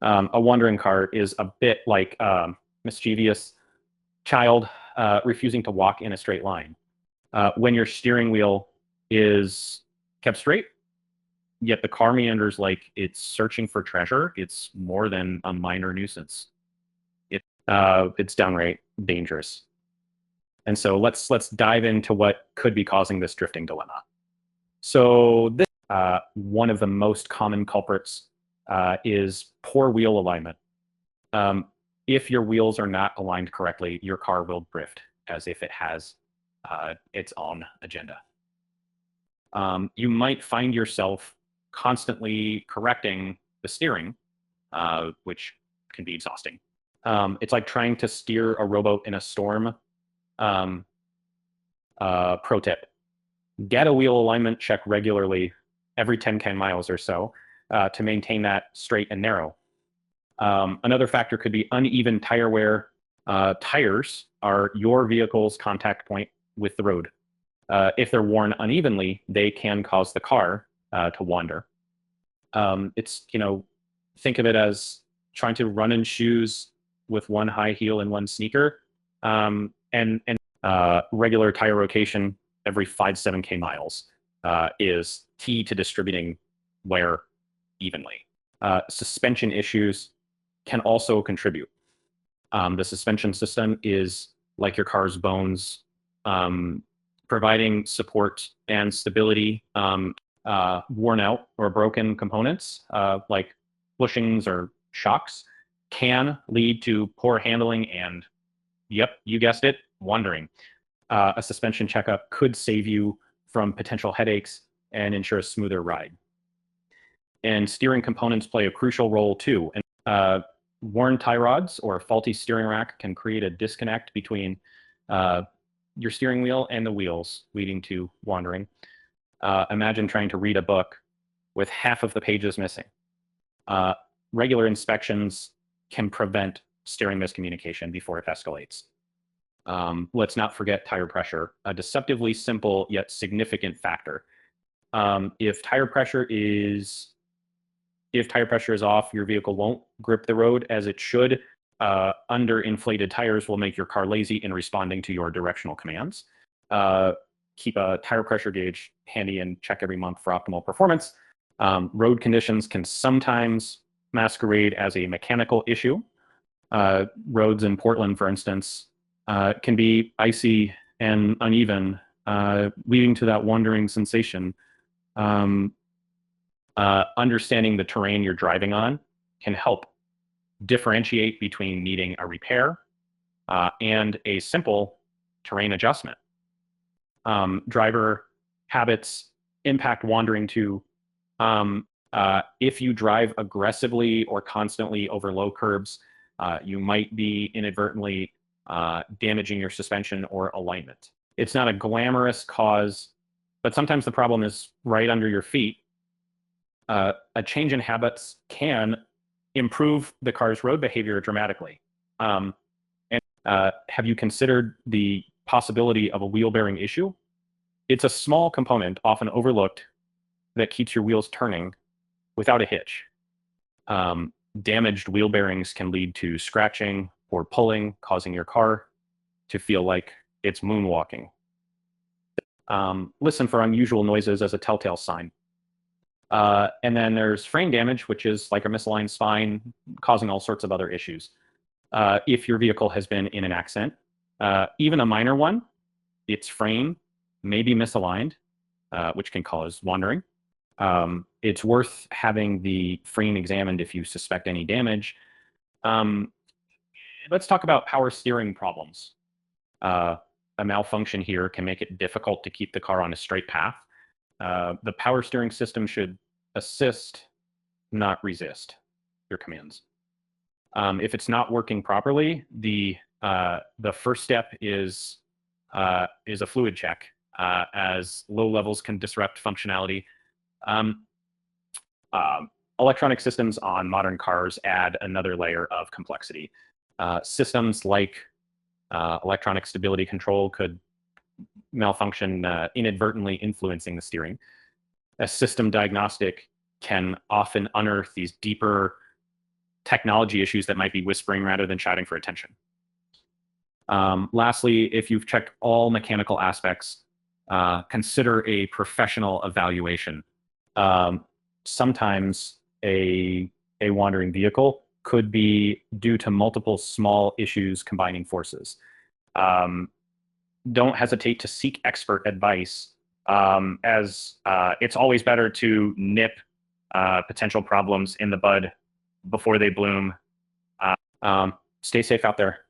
A wandering car is a bit like a mischievous child refusing to walk in a straight line. When your steering wheel is kept straight, yet the car meanders like it's searching for treasure, it's more than a minor nuisance. It's downright dangerous. And so let's dive into what could be causing this drifting dilemma. So this one of the most common culprits is poor wheel alignment. Um, if your wheels are not aligned correctly, your car will drift as if it has its own agenda. You might find yourself constantly correcting the steering, which can be exhausting. It's like trying to steer a rowboat in a storm. Um, Pro tip: get a wheel alignment check regularly, every 10K miles or so, to maintain that straight and narrow. Another factor could be uneven tire wear. Tires are your vehicle's contact point with the road. If they're worn unevenly, they can cause the car to wander. It's, think of it as trying to run in shoes with one high heel and one sneaker. And regular tire rotation every 5-7K miles is key to distributing wear evenly. Suspension issues can also contribute. The suspension system is like your car's bones, providing support and stability. Worn out or broken components like bushings or shocks can lead to poor handling and, yep, you guessed it, wandering. A suspension checkup could save you from potential headaches and ensure a smoother ride. And steering components play a crucial role too. And worn tie rods or a faulty steering rack can create a disconnect between your steering wheel and the wheels, leading to wandering. Imagine trying to read a book with half of the pages missing. Regular inspections can prevent steering miscommunication before it escalates. Let's not forget tire pressure, a deceptively simple yet significant factor. If tire pressure is off, your vehicle won't grip the road as it should. Underinflated tires will make your car lazy in responding to your directional commands. Keep a tire pressure gauge handy and check every month for optimal performance. Road conditions can sometimes masquerade as a mechanical issue. Roads in Portland, for instance, can be icy and uneven, leading to that wandering sensation. Understanding the terrain you're driving on can help differentiate between needing a repair and a simple terrain adjustment. Driver habits impact wandering too. If you drive aggressively or constantly over low curbs, you might be inadvertently damaging your suspension or alignment. It's not a glamorous cause, but sometimes the problem is right under your feet. A change in habits can improve the car's road behavior dramatically. Have you considered the possibility of a wheel bearing issue? It's a small component, often overlooked, that keeps your wheels turning without a hitch. Damaged wheel bearings can lead to scratching or pulling, causing your car to feel like it's moonwalking. Listen for unusual noises as a telltale sign. And then there's frame damage, which is like a misaligned spine, causing all sorts of other issues. If your vehicle has been in an accident, even a minor one, its frame may be misaligned, which can cause wandering. It's worth having the frame examined if you suspect any damage. Let's talk about power steering problems. A malfunction here can make it difficult to keep the car on a straight path. The power steering system should assist, not resist your commands. If it's not working properly, the first step is a fluid check, as low levels can disrupt functionality. Electronic systems on modern cars add another layer of complexity. Systems like electronic stability control could malfunction, inadvertently influencing the steering. A system diagnostic can often unearth these deeper technology issues that might be whispering rather than shouting for attention. Lastly, if you've checked all mechanical aspects, consider a professional evaluation. Sometimes a wandering vehicle could be due to multiple small issues combining forces. Don't hesitate to seek expert advice, as it's always better to nip potential problems in the bud before they bloom. Stay safe out there.